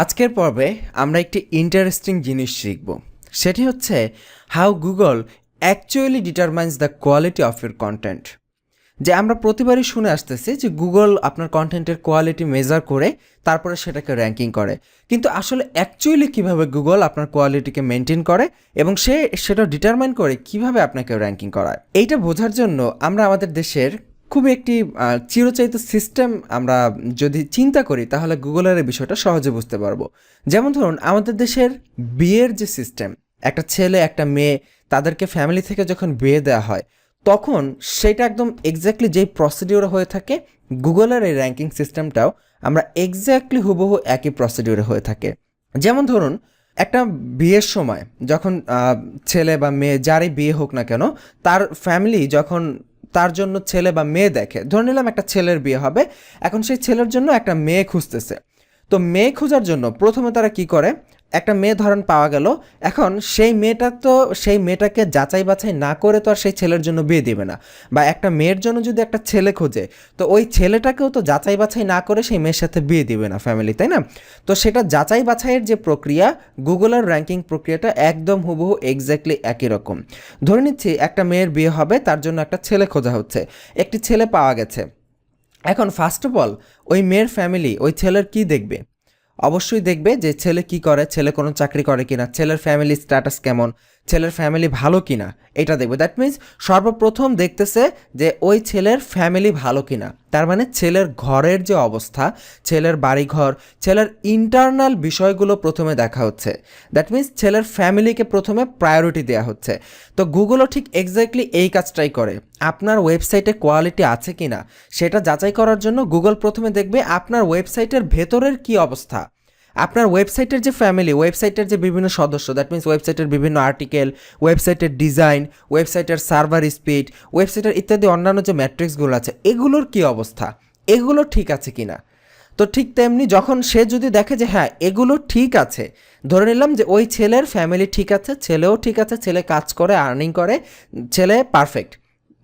আজকের পর্বে আমরা একটি ইন্টারেস্টিং জিনিস শিখব। সেটি হচ্ছে how Google actually determines the quality of your content. যে আমরা প্রতিবারই শুনে আসতেছি যে গুগল আপনার কন্টেন্টের কোয়ালিটি মেজার করে তারপরে সেটাকে র্যাঙ্কিং করে, কিন্তু আসলে অ্যাকচুয়ালি কীভাবে গুগল আপনার কোয়ালিটিকে মেনটেন করে এবং সেটা ডিটারমাইন করে কিভাবে আপনাকে র্যাঙ্কিং করায়, এইটা বোঝার জন্য আমরা আমাদের দেশের খুবই একটি চিরচারিত সিস্টেম আমরা যদি চিন্তা করি তাহলে গুগলের এই বিষয়টা সহজে বুঝতে পারবো। যেমন ধরুন, আমাদের দেশের বিয়ের যে সিস্টেম, একটা ছেলে একটা মেয়ে তাদেরকে ফ্যামিলি থেকে যখন বিয়ে দেওয়া হয় তখন সেটা একদম এক্স্যাক্টলি যেই প্রসিডিওরে হয়ে থাকে, গুগলের এই র্যাঙ্কিং সিস্টেমটাও আমরা এক্স্যাক্টলি হুবহু একই প্রসিডিওরে হয়ে থাকে। যেমন ধরুন, একটা বিয়ের সময় যখন ছেলে বা মেয়ে যারই বিয়ে হোক না কেন, তার ফ্যামিলি যখন তার জন্য ছেলে বা মেয়ে দেখে, ধরে নিলাম একটা ছেলের বিয়ে হবে, এখন সেই ছেলের জন্য একটা মেয়ে খুঁজতেছে। তো মেয়ে খোঁজার জন্য প্রথমে তারা কি করে, একটা মেয়ে ধরেন পাওয়া গেল, এখন সেই মেয়েটাকে যাচাই বাছাই না করে তো আর সেই ছেলের জন্য বিয়ে দিবে না। বা একটা মেয়ের জন্য যদি একটা ছেলে খোঁজে, তো ওই ছেলেটাকেও তো যাচাই বাছাই না করে সেই মেয়ের সাথে বিয়ে দিবে না ফ্যামিলি, তাই না? তো সেটা যাচাই বাছাইয়ের যে প্রক্রিয়া, গুগলের র্যাঙ্কিং প্রক্রিয়াটা একদম হুবহু এক্স্যাক্টলি একই রকম। ধরে নিচ্ছি একটা মেয়ের বিয়ে হবে, তার জন্য একটা ছেলে খোঁজা হচ্ছে, একটি ছেলে পাওয়া গেছে। এখন ফার্স্ট অফ অল ওই মেয়ের ফ্যামিলি ওই ছেলের কি দেখবে? অবশ্যই দেখবে যে ছেলে কি করে, ছেলে কোনো চাকরি করে কিনা, ছেলের ফ্যামিলি স্ট্যাটাস কেমন, ছেলের ফ্যামিলি ভালো কিনা, এটা দেখবে। দ্যাট মিনস সর্বপ্রথম দেখতেছে যে ওই ছেলের ফ্যামিলি ভালো কিনা। তার মানে ছেলের ঘরের যে অবস্থা, ছেলের বাড়িঘর, ছেলের ইন্টারনাল বিষয়গুলো প্রথমে দেখা হচ্ছে। দ্যাট মিনস ছেলের ফ্যামিলিকে প্রথমে প্রায়োরিটি দেওয়া হচ্ছে। তো গুগলও ঠিক এক্স্যাক্টলি এই কাজটাই করে। আপনার ওয়েবসাইটে কোয়ালিটি আছে কিনা সেটা যাচাই করার জন্য গুগল প্রথমে দেখবে আপনার ওয়েবসাইটের ভেতরের কি অবস্থা। আপনার ওয়েবসাইটের যে ফ্যামিলি, ওয়েবসাইটের যে বিভিন্ন সদস্য, দ্যাট মিনস ওয়েবসাইটের বিভিন্ন আর্টিকেল, ওয়েবসাইটের ডিজাইন, ওয়েবসাইটের সার্ভার স্পিড, ওয়েবসাইটের ইত্যাদি অন্যান্য যে ম্যাট্রিক্সগুলো আছে, এগুলোর কি অবস্থা, এগুলো ঠিক আছে কিনা। তো ঠিক তেমনি যখন সে যদি দেখে যে হ্যাঁ এগুলো ঠিক আছে, ধরে নিলাম যে ওই ছেলের ফ্যামিলি ঠিক আছে, ছেলেও ঠিক আছে, ছেলে কাজ করে, আর্নিং করে, ছেলে পারফেক্ট,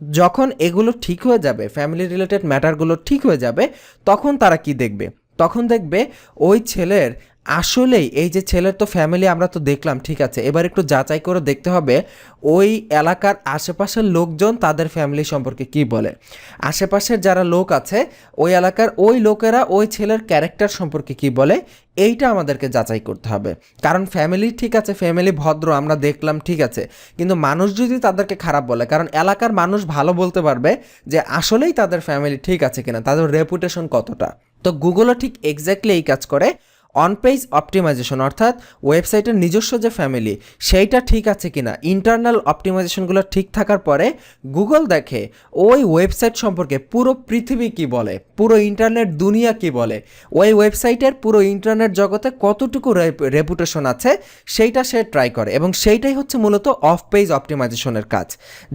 যখন এগুলো ঠিক হয়ে যাবে, ফ্যামিলি রিলেটেড ম্যাটারগুলো ঠিক হয়ে যাবে, তখন তারা কি দেখবে? তখন দেখবে ওই ছেলের আসলেই, এই যে ছেলের তো ফ্যামিলি আমরা তো দেখলাম, ঠিক আছে, এবার একটু যাচাই করে দেখতে হবে ওই এলাকার আশেপাশের লোকজন তাদের ফ্যামিলি সম্পর্কে কি বলে। আশেপাশের যারা লোক আছে ওই এলাকার, ওই লোকেরা ওই ছেলের ক্যারেক্টার সম্পর্কে কি বলে, এইটা আমাদেরকে যাচাই করতে হবে। কারণ ফ্যামিলি ঠিক আছে, ফ্যামিলি ভদ্র আমরা দেখলাম, ঠিক আছে, কিন্তু মানুষ যদি তাদেরকে খারাপ বলে, কারণ এলাকার মানুষ ভালো বলতে পারবে যে আসলেই তাদের ফ্যামিলি ঠিক আছে কিনা, তাদের রেপুটেশন কতটা। তো গুগলও ঠিক এক্স্যাক্টলি এই কাজ করে। অন পেজ অপটিমাইজেশন, অর্থাৎ ওয়েবসাইটের নিজস্ব যে ফ্যামিলি সেইটা ঠিক আছে কিনা, ইন্টারনাল অপটিমাইজেশনগুলো ঠিক থাকার পরে গুগল দেখে ওই ওয়েবসাইট সম্পর্কে পুরো পৃথিবী কি বলে, পুরো ইন্টারনেট দুনিয়া কি বলে, ওই ওয়েবসাইটের পুরো ইন্টারনেট জগতে কতটুকু রেপুটেশন আছে সেইটা সে ট্রাই করে। এবং সেইটাই হচ্ছে মূলত অফ পেজ অপটিমাইজেশনের কাজ।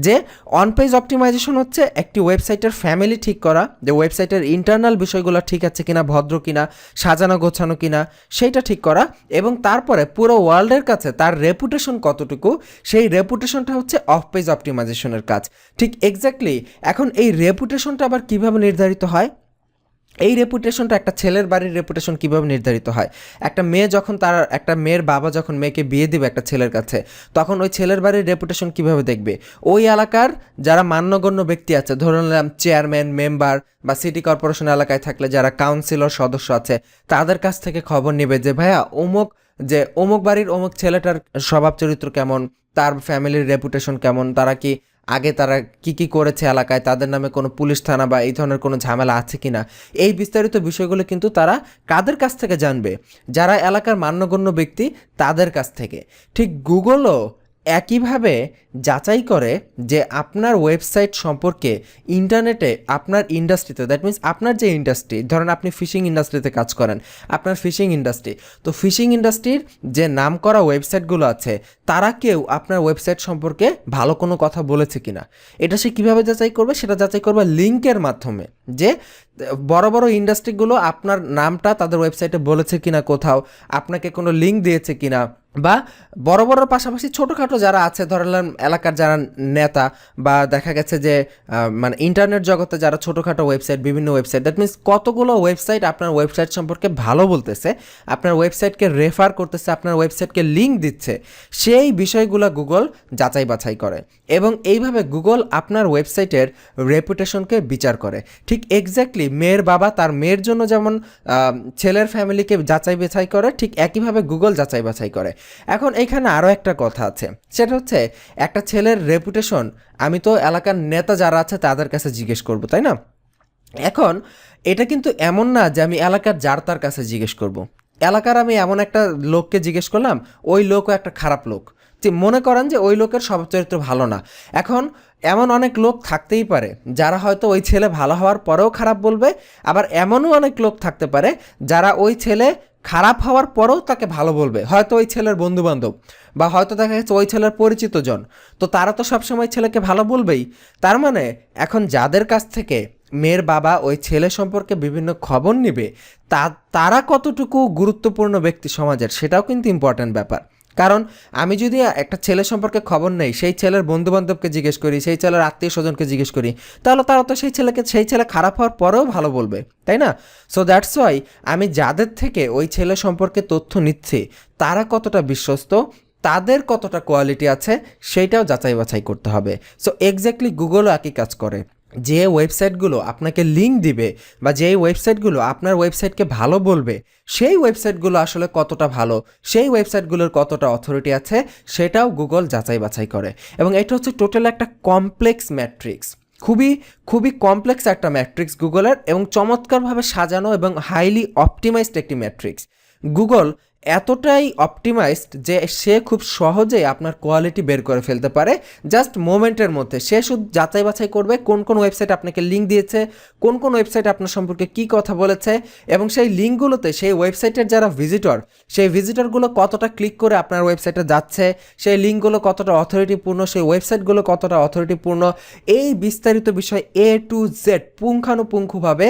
যে অন পেজ অপটিমাইজেশন হচ্ছে একটি ওয়েবসাইটের ফ্যামিলি ঠিক করা, যে ওয়েবসাইটের ইন্টারনাল বিষয়গুলো ঠিক আছে কিনা, ভদ্র কিনা, সাজানো গোছানো কিনা, সেইটা ঠিক করা, এবং তারপরে পুরো ওয়ার্ল্ডের কাছে তার রেপুটেশন কতটুকু, সেই রেপুটেশনটা হচ্ছে অফ পেজ অপটিমাইজেশনের কাজ। ঠিক এক্স্যাক্টলি। এখন এই রেপুটেশনটা আবার কিভাবে নির্ধারিত হয়? এই রেপুটেশনটা, একটা ছেলের বাড়ির রেপুটেশন কিভাবে নির্ধারিত হয়? একটা মেয়ে যখন একটা মেয়ের বাবা যখন মেয়েকে বিয়ে দিবে একটা ছেলের কাছে, তখন ওই ছেলের বাড়ির রেপুটেশন কিভাবে দেখবে? ওই এলাকার যারা মান্যগণ্য ব্যক্তি আছে, ধরে নিলাম চেয়ারম্যান, মেম্বার, বা সিটি কর্পোরেশন এলাকায় থাকলে যারা কাউন্সিলর সদস্য আছে, তাদের কাছ থেকে খবর নেবে যে ভাইয়া অমুক বাড়ির অমুক ছেলেটার স্বভাব চরিত্র কেমন, তার ফ্যামিলির রেপুটেশন কেমন, তারা কি করেছে এলাকায়, তাদের নামে কোনো পুলিশ থানা বা এই ধরনের কোনো ঝামেলা আছে কিনা, এই বিস্তারিত বিষয়গুলো কিন্তু তারা কাদের কাছ থেকে জানবে? যারা এলাকার মান্যগণ্য ব্যক্তি, তাদের কাছ থেকে। ঠিক গুগলও একইভাবে যাচাই করে যে আপনার ওয়েবসাইট সম্পর্কে ইন্টারনেটে, আপনার ইন্ডাস্ট্রিতে, দ্যাট মিনস আপনার যে ইন্ডাস্ট্রি, ধরেন আপনি ফিশিং ইন্ডাস্ট্রিতে কাজ করেন, আপনার ফিশিং ইন্ডাস্ট্রি, তো ফিশিং ইন্ডাস্ট্রির যে নাম করা ওয়েবসাইটগুলো আছে, তারা কেউ আপনার ওয়েবসাইট সম্পর্কে ভালো কোনো কথা বলেছে কিনা, এটা সে কীভাবে যাচাই করবে? সেটা যাচাই করবে লিঙ্কের মাধ্যমে। যে বড় বড় ইন্ডাস্ট্রিগুলো আপনার নামটা তাদের ওয়েবসাইটে বলেছে কিনা, কোথাও আপনাকে কোনো লিঙ্ক দিয়েছে কিনা, বা বড় বড়র পাশাপাশি ছোটোখাটো যারা আছে ধরলাম এলাকার যারা নেতা বা দেখা গেছে যে মানে ইন্টারনেট জগতে যারা ছোটোখাটো ওয়েবসাইট, বিভিন্ন ওয়েবসাইট, দ্যাট মিনস কতগুলো ওয়েবসাইট আপনার ওয়েবসাইট সম্পর্কে ভালো বলতেছে, আপনার ওয়েবসাইটকে রেফার করতেছে, আপনার ওয়েবসাইটকে লিঙ্ক দিচ্ছে, সেই বিষয়গুলো গুগল যাচাই বাছাই করে এবং এইভাবে গুগল আপনার ওয়েবসাইটের রেপুটেশনকে বিচার করে। ঠিক এক্স্যাক্টলি মেয়ের বাবা তার মেয়ের জন্য যেমন ছেলের ফ্যামিলিকে যাচাই বাছাই করে, ঠিক একইভাবে গুগল যাচাই বাছাই করে। এখন এইখানে আরও একটা কথা আছে, সেটা হচ্ছে একটা ছেলের রেপুটেশন আমি তো এলাকার নেতা যারা আছে তাদের কাছে জিজ্ঞেস করব, তাই না? এখন এটা কিন্তু এমন না যে আমি এলাকার যার তার কাছে জিজ্ঞেস করব। এলাকার আমি এমন একটা লোককে জিজ্ঞেস করলাম, ওই লোকও একটা খারাপ লোক, যে মনে করেন যে ওই লোকের স্বভাব চরিত্র ভালো না। এখন এমন অনেক লোক থাকতেই পারে যারা হয়তো ওই ছেলে ভালো হওয়ার পরেও খারাপ বলবে, আবার এমনও অনেক লোক থাকতে পারে যারা ওই ছেলে খারাপ হওয়ার পরেও তাকে ভালো বলবে, হয়তো ওই ছেলের বন্ধুবান্ধব বা হয়তো দেখা যাচ্ছে ওই ছেলের পরিচিত জন, তো তারা তো সবসময় ছেলেকে ভালো বলবেই। তার মানে এখন যাদের কাছ থেকে মেয়ের বাবা ওই ছেলে সম্পর্কে বিভিন্ন খবর নেবে, তারা কতটুকু গুরুত্বপূর্ণ ব্যক্তি সমাজের, সেটাও কিন্তু ইম্পর্ট্যান্ট ব্যাপার। কারণ আমি যদি একটা ছেলে সম্পর্কে খবর নেই, সেই ছেলের বন্ধুবান্ধবকে জিজ্ঞেস করি, সেই ছেলের আত্মীয় স্বজনকে জিজ্ঞেস করি, তাহলে তারা তো সেই ছেলে খারাপ হওয়ার পরেও ভালো বলবে, তাই না? সো দ্যাটস ওয়াই আমি যাদের থেকে ওই ছেলে সম্পর্কে তথ্য নিচ্ছি তারা কতটা বিশ্বস্ত, তাদের কতটা কোয়ালিটি আছে, সেইটাও যাচাই বাছাই করতে হবে। সো এক্স্যাক্টলি গুগলও একই কাজ করে। যে ওয়েবসাইটগুলো আপনাকে লিঙ্ক দিবে বা যেই ওয়েবসাইটগুলো আপনার ওয়েবসাইটকে ভালো বলবে, সেই ওয়েবসাইটগুলো আসলে কতটা ভালো, সেই ওয়েবসাইটগুলোর কতটা অথরিটি আছে, সেটাও গুগল যাচাই বাছাই করে। এবং এটা হচ্ছে টোটাল একটা কমপ্লেক্স ম্যাট্রিক্স, খুবই খুবই কমপ্লেক্স একটা ম্যাট্রিক্স গুগলের, এবং চমৎকারভাবে সাজানো এবং হাইলি অপটিমাইজড একটি ম্যাট্রিক্স। গুগল এতটাই অপটিমাইজড যে সে খুব সহজেই আপনার কোয়ালিটি বের করে ফেলতে পারে জাস্ট মোমেন্টের মধ্যে। সে শুধু যাচাই বাছাই করবে কোন কোন ওয়েবসাইট আপনাকে লিঙ্ক দিয়েছে, কোন কোন ওয়েবসাইট আপনার সম্পর্কে কী কথা বলেছে, এবং সেই লিঙ্কগুলোতে সেই ওয়েবসাইটের যারা ভিজিটর, সেই ভিজিটরগুলো কতটা ক্লিক করে আপনার ওয়েবসাইটে যাচ্ছে, সেই লিঙ্কগুলো কতটা অথরিটিপূর্ণ, সেই ওয়েবসাইটগুলো কতটা অথরিটিপূর্ণ, এই বিস্তারিত বিষয় A to Z পুঙ্খানুপুঙ্খভাবে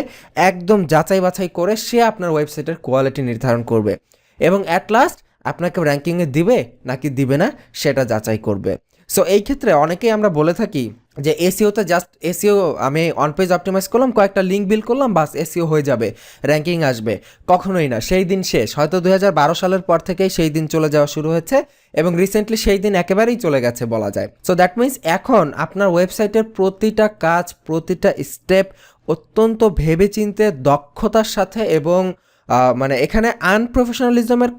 একদম যাচাই বাছাই করে সে আপনার ওয়েবসাইটের কোয়ালিটি নির্ধারণ করবে এবং অ্যাট লাস্ট আপনাকে র্যাঙ্কিংয়ে দিবে নাকি দিবে না সেটা যাচাই করবে। সো এই ক্ষেত্রে অনেকেই আমরা বলে থাকি যে এসইওতে জাস্ট এসইও আমি অন পেজ অপটিমাইজ করলাম, কয়েকটা লিঙ্ক বিল করলাম, বাস এসইও হয়ে যাবে, র্যাঙ্কিং আসবে। কখনোই না, সেই দিন শেষ। হয়তো 2012 সালের পর থেকেই সেই দিন চলে যাওয়া শুরু হয়েছে এবং রিসেন্টলি সেই দিন একেবারেই চলে গেছে বলা যায়। সো দ্যাট মিনস এখন আপনার ওয়েবসাইটের প্রতিটা কাজ, প্রতিটা স্টেপ অত্যন্ত ভেবেচিন্তে দক্ষতার সাথে এবং মানে এখানে আনপ্রফেশনালিজমের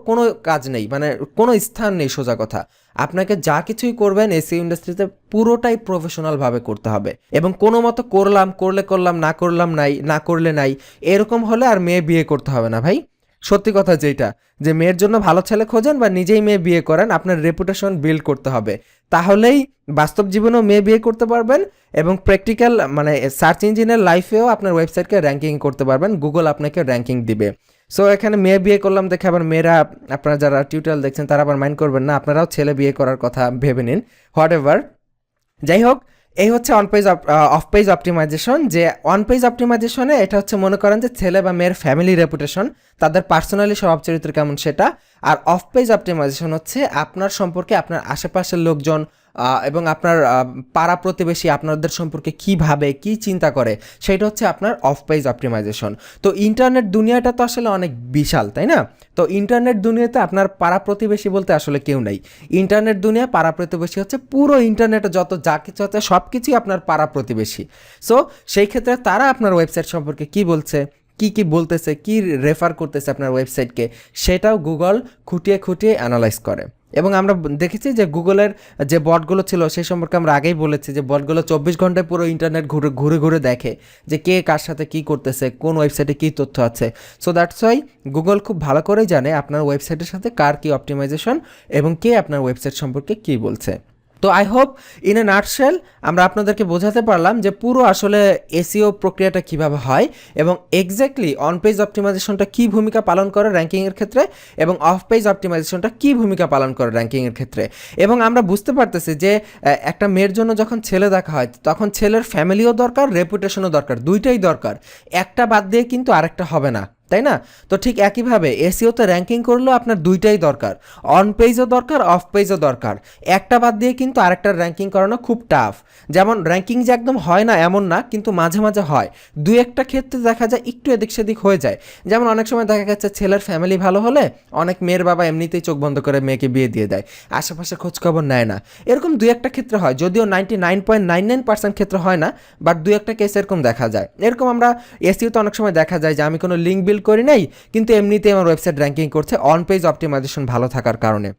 কোনো কাজ নেই, মানে কোনো স্থান নেই। সোজা কথা, আপনাকে যা কিছুই করবেন এসইও ইন্ডাস্ট্রিতে পুরোটাই প্রফেশনালভাবে করতে হবে এবং কোনো মতো করলাম না করলে নাই এরকম হলে আর মেয়ে বিয়ে করতে হবে না ভাই। সত্যি কথা যেটা, যে মেয়ের জন্য ভালো ছেলে খোঁজেন বা নিজেই মেয়ে বিয়ে করেন, আপনার রেপুটেশন বিল্ড করতে হবে, তাহলেই বাস্তব জীবনেও মেয়ে বিয়ে করতে পারবেন এবং প্র্যাকটিক্যাল মানে সার্চ ইঞ্জিনের লাইফেও আপনার ওয়েবসাইটকে র্যাঙ্কিং করতে পারবেন, গুগল আপনাকে র্যাঙ্কিং দিবে। সো এখানে মেয়ে বিয়ে করলাম দেখে আবার মেয়েরা, আপনারা যারা টিউটোরিয়াল দেখছেন তারা আবার মাইন্ড করবেন না, আপনারাও ছেলে বিয়ে করার কথা ভেবে নিন। হোয়াট এভার, যাই হোক, এই হচ্ছে অফ পেজ অপটিমাইজেশন। যে অন পেজ অপটিমাইজেশনে এটা হচ্ছে মনে করেন যে ছেলে বা মেয়ের ফ্যামিলি রেপুটেশন, তাদের পার্সোনালি স্বভাব চরিত্র কেমন সেটা। আর অফ পেজ অপটিমাইজেশন হচ্ছে আপনার সম্পর্কে আপনার আশেপাশের লোকজন এবং আপনার পাড়া প্রতিবেশী আপনাদের সম্পর্কে কী ভাবে, কী চিন্তা করে, সেটা হচ্ছে আপনার অফ পেজ অপটিমাইজেশন। তো ইন্টারনেট দুনিয়াটা তো আসলে অনেক বিশাল, তাই না? তো ইন্টারনেট দুনিয়াতে আপনার পাড়া প্রতিবেশী বলতে আসলে কেউ নেই। ইন্টারনেট দুনিয়া, পাড়া প্রতিবেশী হচ্ছে পুরো ইন্টারনেটে যত যা কিছু আছে সব কিছুই আপনার পাড়া প্রতিবেশী। সো সেই ক্ষেত্রে তারা আপনার ওয়েবসাইট সম্পর্কে কী বলছে, কি বলতেছে, কি রেফার করতেছে আপনার ওয়েবসাইটকে, সেটাও গুগল খুঁটিয়ে খুঁটিয়ে অ্যানালাইজ করে। এবং আমরা দেখেছি যে গুগলের যে বটগুলো ছিল সেই সম্পর্কে আমরা আগেই বলেছি যে বটগুলো 24 ঘন্টায় পুরো ইন্টারনেট ঘুরে ঘুরে দেখে যে কে কার সাথে কী করতেছে, কোন ওয়েবসাইটে কী তথ্য আছে। সো দ্যাটস ওয়াই গুগল খুব ভালো করেই জানে আপনার ওয়েবসাইটের সাথে কার কী অপটিমাইজেশন এবং কে আপনার ওয়েবসাইট সম্পর্কে কী বলছে। তো I hope in a nutshell আমরা আপনাদেরকে বোঝাতে পারলাম যে পুরো আসলে এসইও প্রক্রিয়াটা কিভাবে হয় এবং এক্স্যাক্টলি অন পেজ অপটিমাইজেশনটা কী ভূমিকা পালন করে র্যাঙ্কিংয়ের ক্ষেত্রে এবং অফ পেজ অপটিমাইজেশনটা কী ভূমিকা পালন করে র্যাঙ্কিংয়ের ক্ষেত্রে। এবং আমরা বুঝতে পারতেছি যে একটা মেয়ের জন্য যখন ছেলে দেখা হয় তখন ছেলের ফ্যামিলিও দরকার, রেপুটেশনও দরকার, দুইটাই দরকার, একটা বাদ দিয়ে কিন্তু আরেকটা হবে না, তাই না? তো ঠিক একইভাবে এসইওতে র্যাঙ্কিং করলেও আপনার দুইটাই দরকার, অন পেজও দরকার, অফ পেজও দরকার। একটা বাদ দিয়ে কিন্তু আরেকটার র্যাঙ্কিং করানো খুব টাফ। যেমন র্যাঙ্কিং যে একদম হয় না এমন না, কিন্তু মাঝে মাঝে হয়। দুই একটা ক্ষেত্রে দেখা যায় একটু এদিক সেদিক হয়ে যায়। যেমন অনেক সময় দেখা গেছে ছেলের ফ্যামিলি ভালো হলে অনেক মেয়ের বাবা এমনিতেই চোখ বন্ধ করে মেয়েকে বিয়ে দিয়ে দেয়, আশেপাশে খোঁজখবর নেয় না। এরকম দুই একটা ক্ষেত্রে হয়, যদিও 99.99% ক্ষেত্রে হয় না, বাট দুই একটা কেস এরকম দেখা যায়। এরকম আমরা এসইওতে অনেক সময় দেখা যায় যে আমি কোনো লিঙ্ক বিল্ড করি নাই, কিন্তু এমনিতেই আমার ওয়েবসাইট র্যাঙ্কিং করছে অন পেজ অপটিমাইজেশন ভালো থাকার কারণে।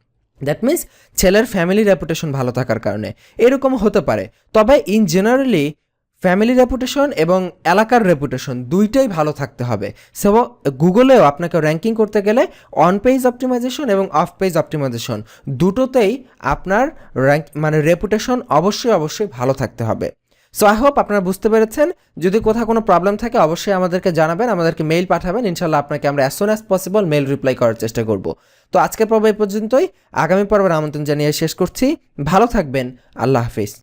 দ্যাট মিনস ছেলের ফ্যামিলি রেপুটেশন ভালো থাকার কারণে এরকম হতে পারে। তবে ইন জেনারেলি ফ্যামিলি রেপুটেশন এবং এলাকার রেপুটেশন দুইটাই ভালো থাকতে হবে। সো গুগলেও আপনাকে র্যাঙ্কিং করতে গেলে অন পেজ অপটিমাইজেশন এবং অফ পেজ অপটিমাইজেশন দুটোতেই আপনার র্যাঙ্ক মানে রেপুটেশন অবশ্যই অবশ্যই ভালো থাকতে হবে। সো আই হোপ আপনারা বুঝতে পেরেছেন। যদি কোথাও কোনো প্রবলেম থাকে অবশ্যই আমাদেরকে জানাবেন, আমাদেরকে মেইল পাঠাবেন, ইনশাল্লাহ আপনাকে আমরা as soon as possible mail reply করার চেষ্টা করব। তো আজকের পর্ব এই পর্যন্তই, আগামী পর্বের আমন্ত্রণ জানিয়ে শেষ করছি। ভালো থাকবেন, আল্লাহ হাফিজ।